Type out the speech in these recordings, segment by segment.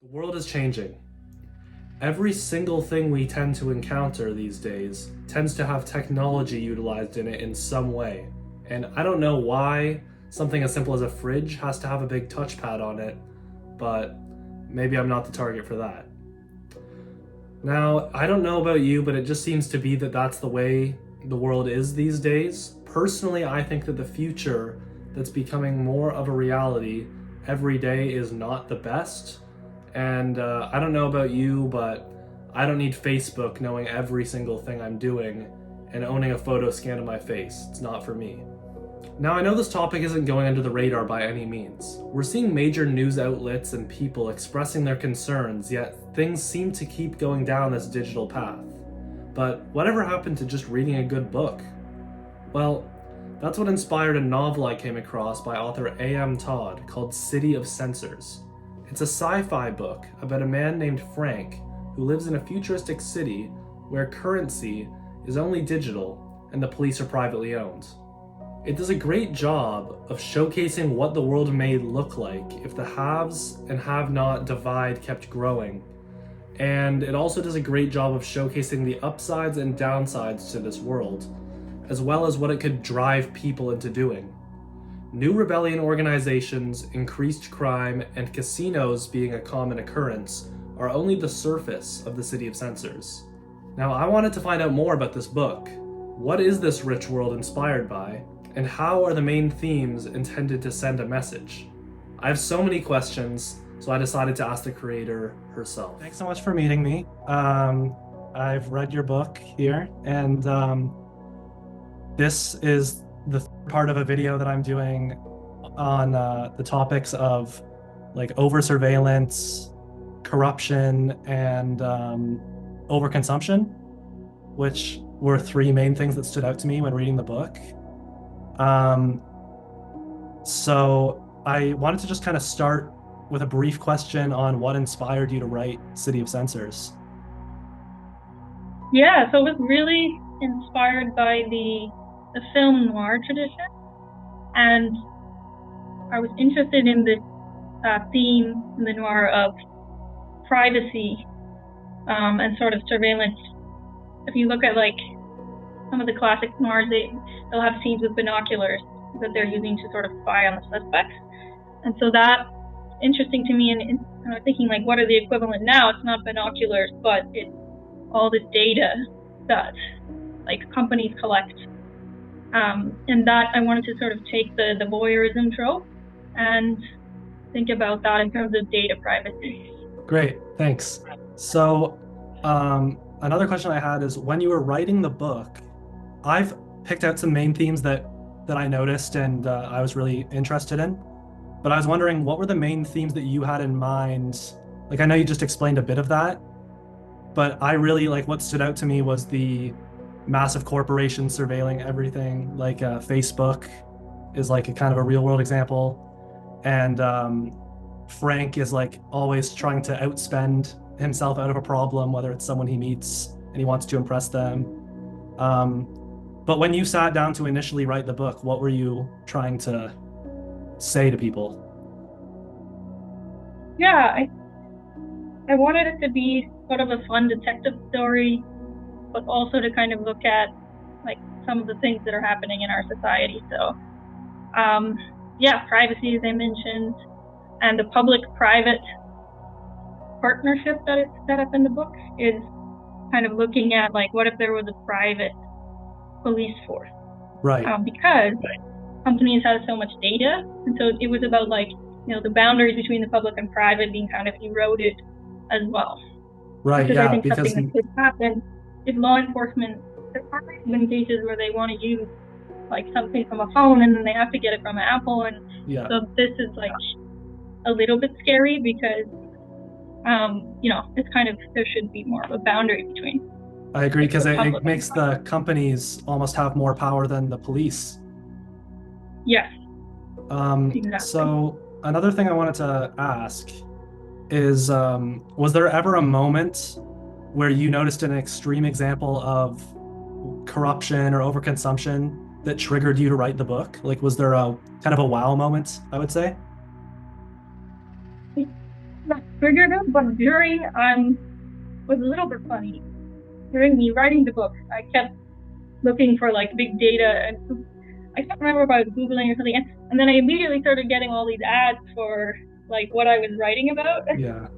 The world is changing. Every single thing we tend to encounter these days tends to have technology utilized in it in some way. And I don't know why something as simple as a fridge has to have a big touchpad on it, but maybe I'm not the target for that. Now, I don't know about you, but it just seems to be that that's the way the world is these days. Personally, I think that the future that's becoming more of a reality every day is not the best. And I don't know about you, but I don't need Facebook knowing every single thing I'm doing and owning a photo scan of my face. It's not for me. Now, I know this topic isn't going under the radar by any means. We're seeing major news outlets and people expressing their concerns, yet things seem to keep going down this digital path. But whatever happened to just reading a good book? Well, that's what inspired a novel I came across by author A M Todd called City of Censors. It's a sci-fi book about a man named Frank who lives in a futuristic city where currency is only digital and the police are privately owned. It does a great job of showcasing what the world may look like if the haves and have-not divide kept growing. And it also does a great job of showcasing the upsides and downsides to this world, as well as what it could drive people into doing. New rebellion organizations, increased crime, and casinos being a common occurrence are only the surface of the City of Censors. Now, I wanted to find out more about this book. What is this rich world inspired by, and how are the main themes intended to send a message? I have so many questions, so I decided to ask the creator herself. Thanks so much for meeting me. I've read your book here, and this is the part of a video that I'm doing on the topics of like over surveillance, corruption, and overconsumption, which were three main things that stood out to me when reading the book. So I wanted to just kind of start with a brief question on what inspired you to write City of Censors. Yeah, so it was really inspired by the film noir tradition, and I was interested in this theme in the noir of privacy and sort of surveillance. If you look at like some of the classic noirs, they'll have scenes with binoculars that they're using to sort of spy on the suspects, and so that's interesting to me. And I was thinking, like, what are the equivalent now? It's not binoculars, but it's all this data that like companies collect. And that I wanted to sort of take the voyeurism trope and think about that in terms of data privacy. Great, thanks. So another question I had is, when you were writing the book, I've picked out some main themes that I noticed and I was really interested in. But I was wondering, what were the main themes that you had in mind? Like, I know you just explained a bit of that, but I really like what stood out to me was the massive corporations surveilling everything. Like Facebook is like a kind of a real world example, and Frank is like always trying to outspend himself out of a problem, whether it's someone he meets and he wants to impress them. But when you sat down to initially write the book, what were you trying to say to people? Yeah, I wanted it to be sort of a fun detective story, but also to kind of look at like some of the things that are happening in our society. So yeah, privacy, as I mentioned, and the public-private partnership that is set up in the book is kind of looking at like, what if there was a private police force? Right. Because companies have so much data, and so it was about like, you know, the boundaries between the public and private being kind of eroded as well. Right. Because Yeah. I think Because something that could happen if law enforcement, there are even cases where they want to use like something from a phone and then they have to get it from Apple, and yeah. so this is like a little bit scary because you know, it's kind of, there should be more of a boundary between. I agree, because the it public makes and the companies almost have more power than the police. Yes, exactly. So another thing I wanted to ask is, was there ever a moment where you noticed an extreme example of corruption or overconsumption that triggered you to write the book? Like, was there a kind of a wow moment, I would say? figured out, but during was a little bit funny. During me writing the book, I kept looking for like big data, and I can't remember if I was Googling or something, and then I immediately started getting all these ads for like what I was writing about. Yeah.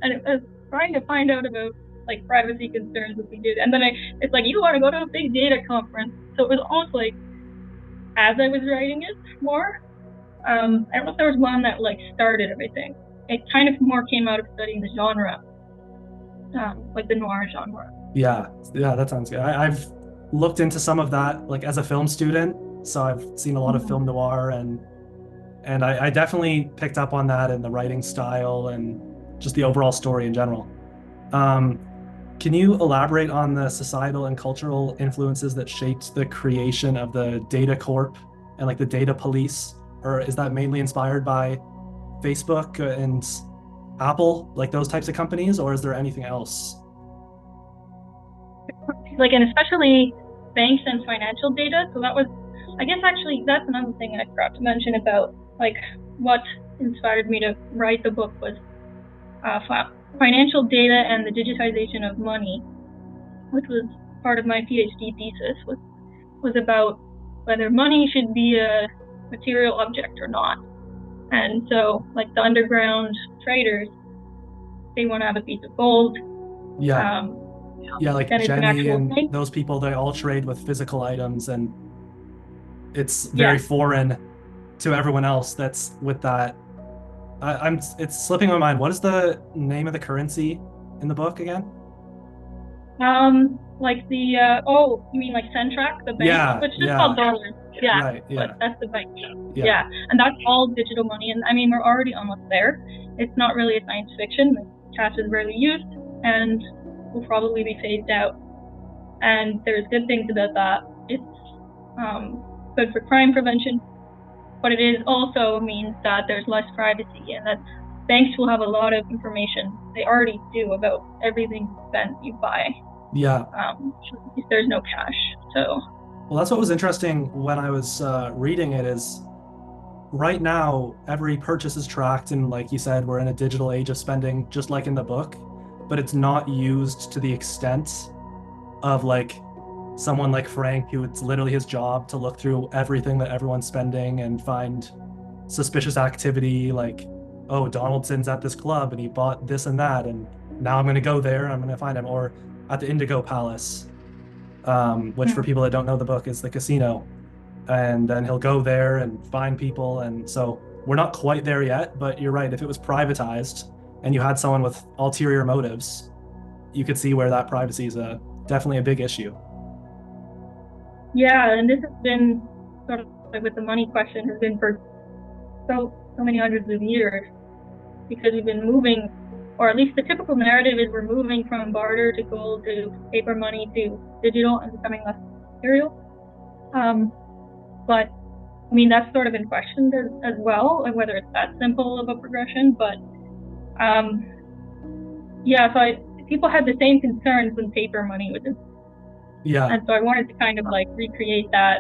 And it was trying to find out about like privacy concerns with big data. And then it's like, you want to go to a big data conference. So it was almost like as I was writing it more, I don't know if there was one that like started everything. It kind of more came out of studying the genre, like the noir genre. Yeah, yeah, that sounds good. I've looked into some of that, like as a film student, so I've seen a lot of Mm-hmm. film noir, and I definitely picked up on that in the writing style and just the overall story in general. Um, can you elaborate on the societal and cultural influences that shaped the creation of the Data Corp and like the Data Police? Or is that mainly inspired by Facebook and Apple, like those types of companies, or is there anything else? Like, and especially banks and financial data. So that was, I guess, actually, that's another thing I forgot to mention about like what inspired me to write the book was financial data and the digitization of money, which was part of my PhD thesis, was about whether money should be a material object or not. And so, like the underground traders, they want to have a piece of gold. Yeah. Um, Yeah, like then it's an Jenny actual and thing. those people, they all trade with physical items, and it's very Yes. foreign to everyone else that's with that. It's slipping my mind. What is the name of the currency in the book again? Like the you mean like Centrac, the bank, Yeah, which is just called yeah, dollars. Yeah, right, but yeah, that's the bank. yeah, Yeah, and that's all digital money. And I mean, we're already almost there. It's not really a science fiction. Cash is rarely used, and will probably be phased out. And there's good things about that. It's good for crime prevention, but it is also means that there's less privacy and that banks will have a lot of information. They already do about everything you buy. yeah. If there's no cash. So Well, that's what was interesting when I was reading it is right now every purchase is tracked, and like you said, we're in a digital age of spending just like in the book, but it's not used to the extent of like someone like Frank, who it's literally his job to look through everything that everyone's spending and find suspicious activity like, oh, Donaldson's at this club and he bought this and that, and now I'm going to go there and I'm going to find him. Or at the Indigo Palace, which for people that don't know the book is the casino. And then he'll go there and find people. And so we're not quite there yet, but you're right. If it was privatized and you had someone with ulterior motives, you could see where that privacy is definitely a big issue. yeah, and this has been sort of like with the money question has been for so many hundreds of years because we've been moving, or at least the typical narrative is we're moving from barter to gold to paper money to digital and becoming less material. But I mean that's sort of in question as well, like whether it's that simple of a progression. But yeah, so people had the same concerns when paper money was in, Yeah. and so I wanted to kind of like recreate that.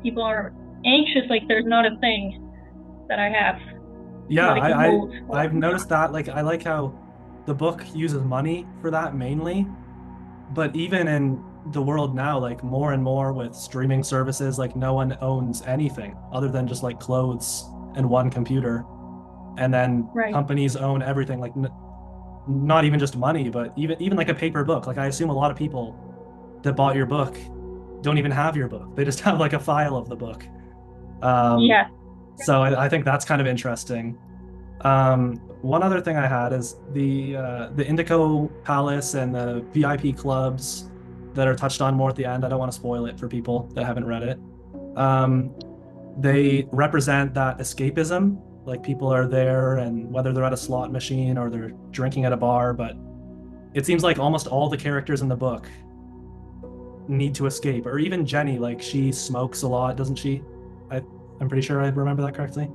People are anxious, like there's not a thing that I have Yeah, that I can hold. I've noticed that. Like, I like how the book uses money for that mainly, but even in the world now, like more and more with streaming services, like no one owns anything other than just like clothes and one computer, and then Right. companies own everything. Like, not even just money, but even like a paper book. Like, I assume a lot of people that bought your book don't even have your book. They just have like a file of the book. Um, Yeah. so I think that's kind of interesting. One other thing I had is the Indigo Palace and the VIP clubs that are touched on more at the end. I don't want to spoil it for people that haven't read it. Um, they represent that escapism. Like people are there, and whether they're at a slot machine or they're drinking at a bar, but it seems like almost all the characters in the book need to escape. Or even Jenny, like she smokes a lot, doesn't she? I, I'm pretty sure I remember that correctly.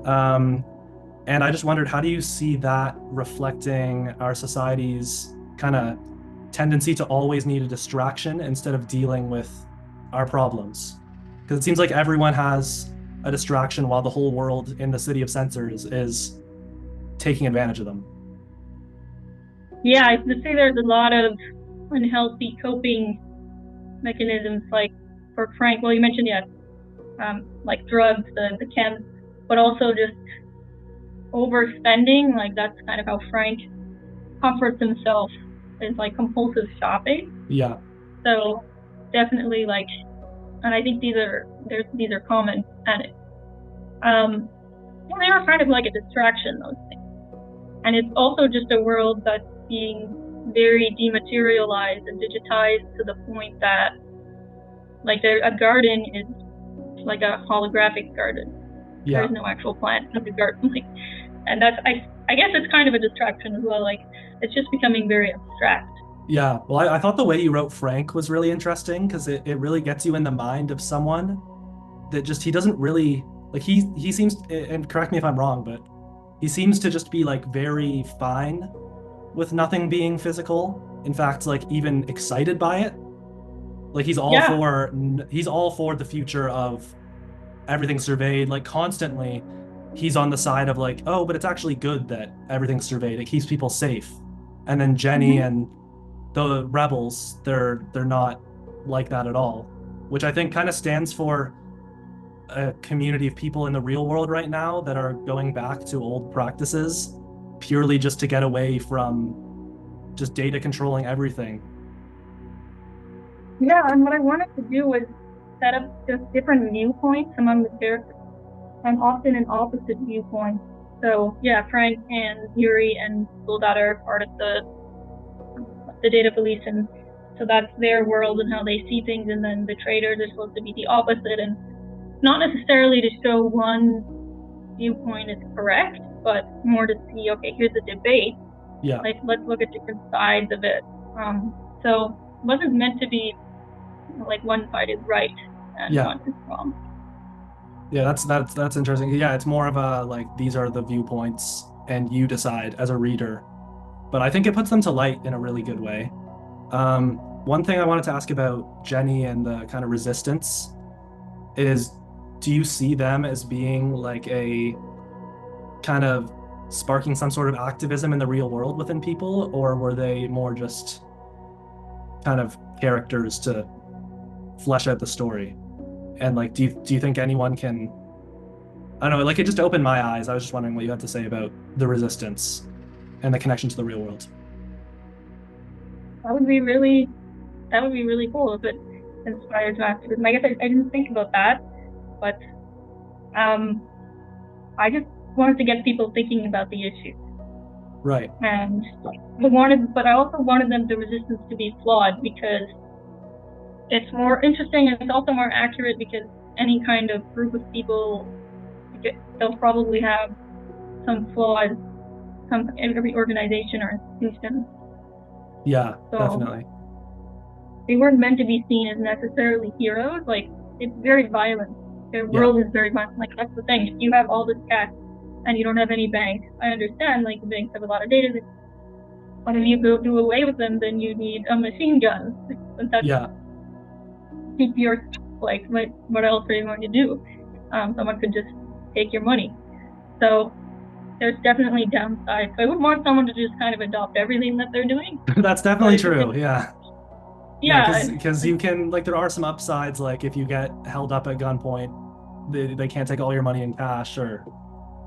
Um, and I just wondered, how do you see that reflecting our society's kind of tendency to always need a distraction instead of dealing with our problems? Because it seems like everyone has a distraction while the whole world in the city of sensors is taking advantage of them. Yeah, I would say there's a lot of unhealthy coping mechanisms, like for Frank. Well, you mentioned, yeah, like drugs, the chem, but also just overspending. Like that's kind of how Frank comforts himself, is like compulsive shopping. Yeah. So definitely like, and I think these are common, and well, they are kind of like a distraction, those things. And it's also just a world that's being very dematerialized and digitized to the point that like a garden is like a holographic garden. Yeah. There's no actual plant in the garden. Like, and that's I guess it's kind of a distraction as well. Like it's just becoming very abstract. Yeah. Well, I thought the way you wrote Frank was really interesting because it really gets you in the mind of someone that just he doesn't really like he seems, and correct me if I'm wrong, but he seems to just be like very fine with nothing being physical. In fact, like even excited by it. Like Yeah, he's all for the future of everything surveyed, like constantly he's on the side of like, oh, but it's actually good that everything's surveyed. It keeps people safe. And then Jenny mm-hmm. and the rebels, they're not like that at all, which I think kind of stands for a community of people in the real world right now that are going back to old practices purely just to get away from just data controlling everything. Yeah. And what I wanted to do was set up just different viewpoints among the characters, and often an opposite viewpoint. So yeah, Frank and Yuri and Soldat are part of the data police, and so that's their world and how they see things. And then the traders are supposed to be the opposite, and not necessarily to show one viewpoint is correct, but more to see, okay, here's a debate. Yeah. Like let's look at different sides of it. So it wasn't meant to be like one side is right and Yeah. one is wrong. Yeah, that's interesting. Yeah, it's more of a like these are the viewpoints and you decide as a reader. But I think it puts them to light in a really good way. Um, One thing I wanted to ask about Jenny and the kind of resistance is, do you see them as being like a kind of sparking some sort of activism in the real world within people, or were they more just kind of characters to flesh out the story? And like, do you think anyone can? I don't know. Like, it just opened my eyes. I was just wondering what you had to say about the resistance and the connection to the real world. That would be really cool if it inspires activism. I guess I didn't think about that, but um, I just wanted to get people thinking about the issue. Right. And but I also wanted the resistance to be flawed, because it's more interesting and it's also more accurate, because any kind of group of people, they'll probably have some flaws, every organization or institution. Yeah, So definitely. they weren't meant to be seen as necessarily heroes. Like it's very violent. Their Yeah. world is very violent. Like that's the thing. If you have all this cash and you don't have any bank, I understand. Like the banks have a lot of data. But if you go do away with them, then you need a machine gun. And that's Yeah. keep your like what else are you going to do? Someone could just take your money. So there's definitely downsides. So I would want someone to just kind of adopt everything that they're doing. That's definitely true. Yeah. Yeah, Yeah, because you can like there are some upsides, like if you get held up at gunpoint, they can't take all your money in cash or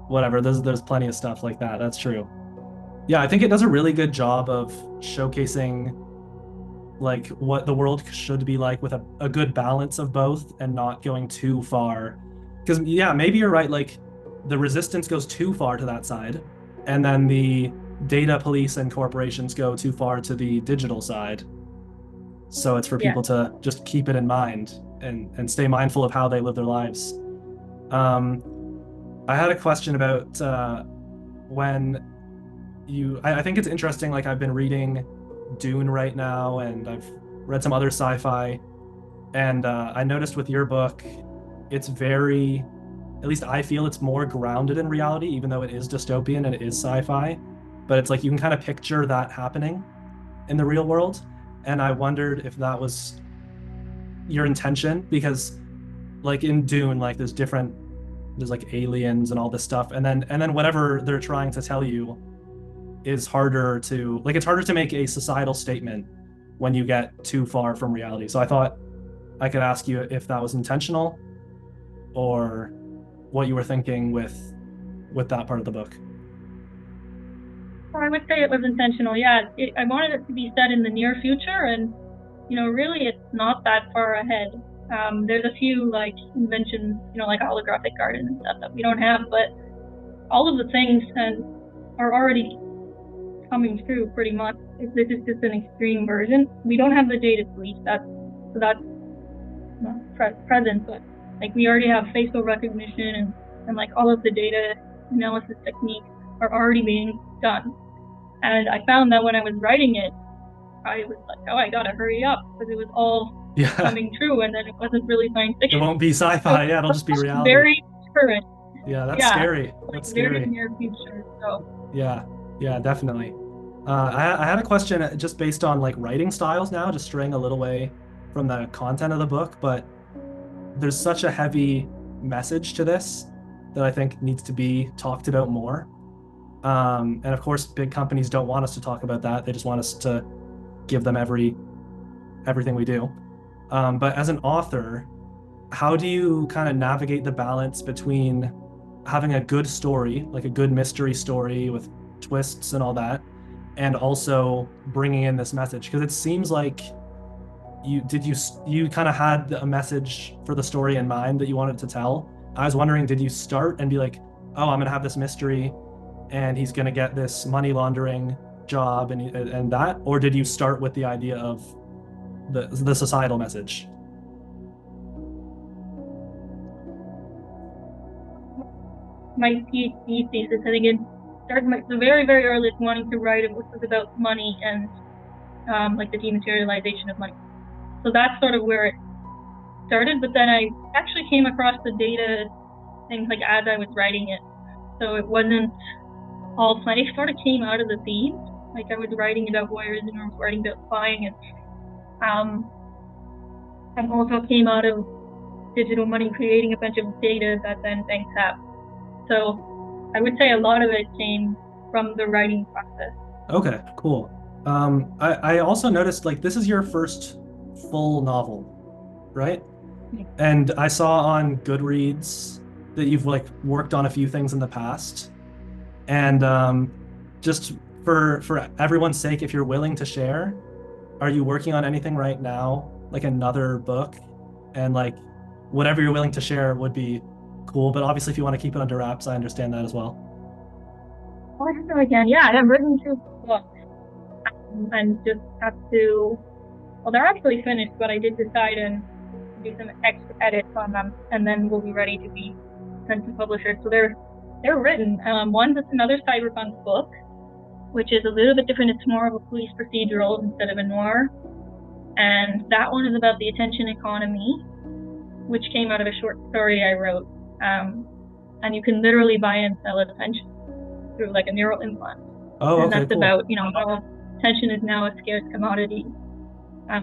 whatever. There's plenty of stuff like that. That's true. Yeah, I think it does a really good job of showcasing like what the world should be like with a good balance of both and not going too far. Because yeah, maybe you're right, like the resistance goes too far to that side, and then the data police and corporations go too far to the digital side. So it's for yeah. people to just keep it in mind and stay mindful of how they live their lives. Um, I had a question about when I think it's interesting. Like I've been reading Dune right now, and I've read some other sci-fi, and I noticed with your book, it's very, at least I feel it's more grounded in reality, even though it is dystopian and it is sci-fi. But it's like you can kind of picture that happening in the real world. And I wondered if that was your intention, because like in Dune, like there's different there's like aliens and all this stuff, and then whatever they're trying to tell you is harder to like it's harder to make a societal statement when you get too far from reality. So I thought I could ask you if that was intentional or what you were thinking with that part of the book. I would say it was intentional. Yeah, I wanted it to be set in the near future, and really, it's not that far ahead. There's a few like inventions, like holographic garden and stuff that we don't have, but all of the things are already coming true pretty much. This is just an extreme version. We don't have the data to reach that, so that's not present. But like we already have facial recognition and like all of the data analysis techniques are already being done. And I found that when I was writing it, I was like, oh, I gotta hurry up because it was all coming true, and then it wasn't really science fiction. It won't be sci-fi. Yeah, it'll just be reality. Very current. Yeah, that's scary. That's scary. Very near future. So. Yeah, definitely. I had a question just based on like writing styles now, just straying a little way from the content of the book, but there's such a heavy message to this that I think needs to be talked about more. And of course, big companies don't want us to talk about that. They just want us to give them everything we do. But as an author, how do you kind of navigate the balance between having a good story, like a good mystery story with twists and all that, and also bringing in this message? Because it seems like you kind of had a message for the story in mind that you wanted to tell. I was wondering, did you start and be like, oh, I'm gonna have this mystery and he's gonna get this money laundering job and that, or did you start with the idea of the societal message? My PhD thesis, I think it started the very, very earliest wanting to write it, which was about money and like the dematerialization of money. So that's sort of where it started. But then I actually came across the data things like as I was writing it. So it wasn't all play. It sort of came out of the theme. Like I was writing about voyeurism, I was writing about spying, and also came out of digital money creating a bunch of data that then banks have. So I would say a lot of it came from the writing process. Okay, cool. I also noticed like this is your first full novel, right? Yeah. And I saw on Goodreads that you've like worked on a few things in the past. And just for everyone's sake, if you're willing to share, are you working on anything right now, like another book? And like whatever you're willing to share would be cool. But obviously, if you want to keep it under wraps, I understand that as well. Well, I definitely can. Yeah, I have written 2 books and just have to. Well, they're actually finished, but I did decide and do some extra edits on them, and then we'll be ready to be sent to publishers. So they're written. One's another cyberpunk book, which is a little bit different. It's more of a police procedural instead of a noir. And that one is about the attention economy, which came out of a short story I wrote. And you can literally buy and sell attention through like a neural implant. Oh, and okay, that's cool. about, how attention is now a scarce commodity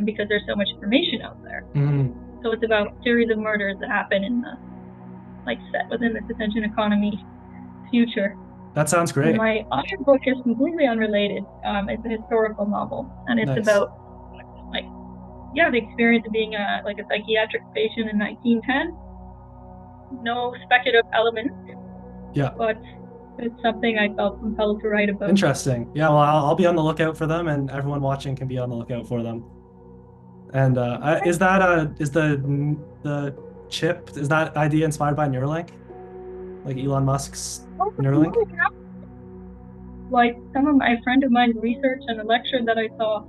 because there's so much information out there. Mm-hmm. So it's about a series of murders that happen in the, like, set within this attention economy future. That sounds great. And my other book is completely unrelated. It's a historical novel, and it's about the experience of being a psychiatric patient in 1910. No speculative elements. Yeah. But it's something I felt compelled to write about. Interesting. Yeah, well, I'll be on the lookout for them, and everyone watching can be on the lookout for them. And is the chip, is that idea inspired by Neuralink? Like Elon Musk's Neuralink? Like a friend of mine's research and a lecture that I saw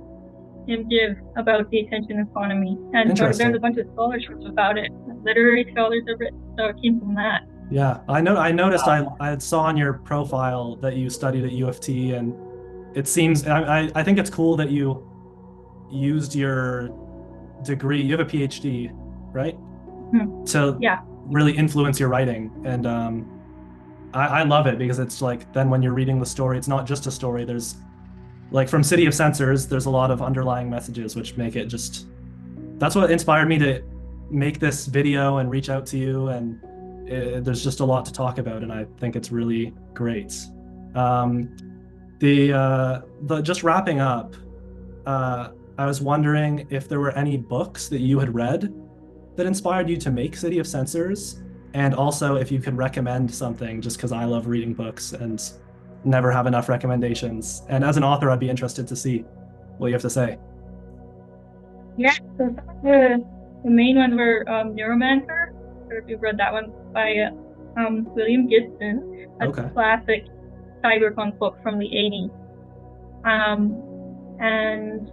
him give about the attention economy. And so there's a bunch of scholarships about it. Literary scholars have written, so it came from that. Yeah, I noticed I saw on your profile that you studied at U of T, and it seems, I think it's cool that you used your degree, you have a PhD, right? Mm-hmm. To really influence your writing. And I love it because it's like, then when you're reading the story, it's not just a story. There's like from City of Censors, there's a lot of underlying messages, which make it just, that's what inspired me to make this video and reach out to you. And there's just a lot to talk about, and I think it's really great. Um, the just wrapping up, I was wondering if there were any books that you had read that inspired you to make City of Censors, and also if you could recommend something, just because I love reading books and never have enough recommendations. And as an author, I'd be interested to see what you have to say. Yeah, so some of the main ones were Neuromancer. I don't know if you've read that one by William Gibson, a Okay. classic cyberpunk book from the 80s. And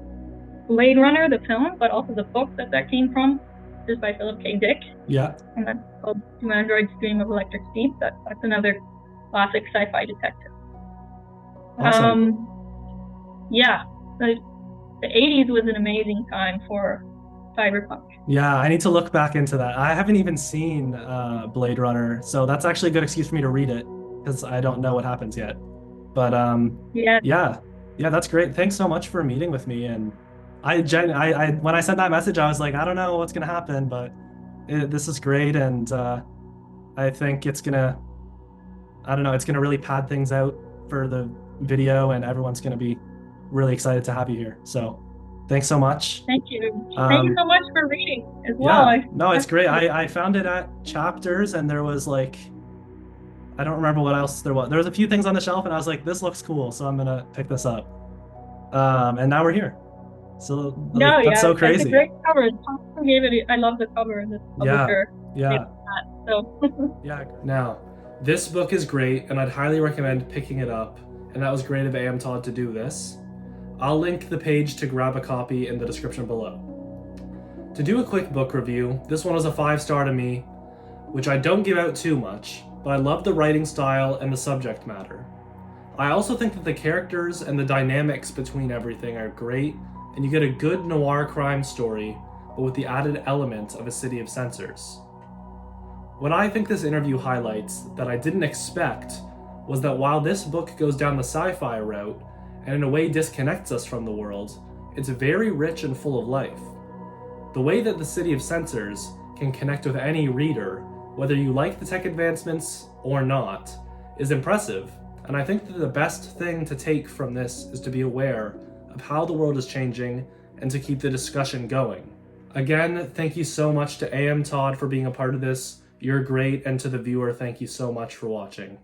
Blade Runner, the film, but also the book that came from, is by Philip K. Dick, Yeah. and that's called Two Androids Dream of Electric Sheep. That's another classic sci-fi detective. Awesome. Yeah, the 80s was an amazing time for cyberpunk. Yeah, I need to look back into that. I haven't even seen Blade Runner, so that's actually a good excuse for me to read it because I don't know what happens yet. But Yeah, yeah, yeah, that's great. Thanks so much for meeting with me. And I when I sent that message, I was like, I don't know what's gonna happen, but this is great, and I think it's gonna, I don't know, it's gonna really pad things out for the video, and everyone's gonna be really excited to have you here. So, thanks so much. thank you. Thank you so much for reading as well. Yeah, no, it's great. I found it at Chapters, and there was like, I don't remember what else there was. There was a few things on the shelf, and I was like, this looks cool, so I'm gonna pick this up. And now we're here. So No, like, that's yeah, so it's crazy. a great cover. Thompson gave it. I love the cover. The publisher Yeah, gave yeah, that. So yeah. Now, this book is great, and I'd highly recommend picking it up. And that was great of A M Todd to do this. I'll link the page to grab a copy in the description below. To do a quick book review, this one was a 5-star to me, which I don't give out too much, but I love the writing style and the subject matter. I also think that the characters and the dynamics between everything are great, and you get a good noir crime story, but with the added element of a city of censors. What I think this interview highlights that I didn't expect was that while this book goes down the sci-fi route, and in a way disconnects us from the world, it's very rich and full of life. The way that the City of Censors can connect with any reader, whether you like the tech advancements or not, is impressive, and I think that the best thing to take from this is to be aware of how the world is changing and to keep the discussion going. Again, thank you so much to A M Todd for being a part of this. You're great, and to the viewer, thank you so much for watching.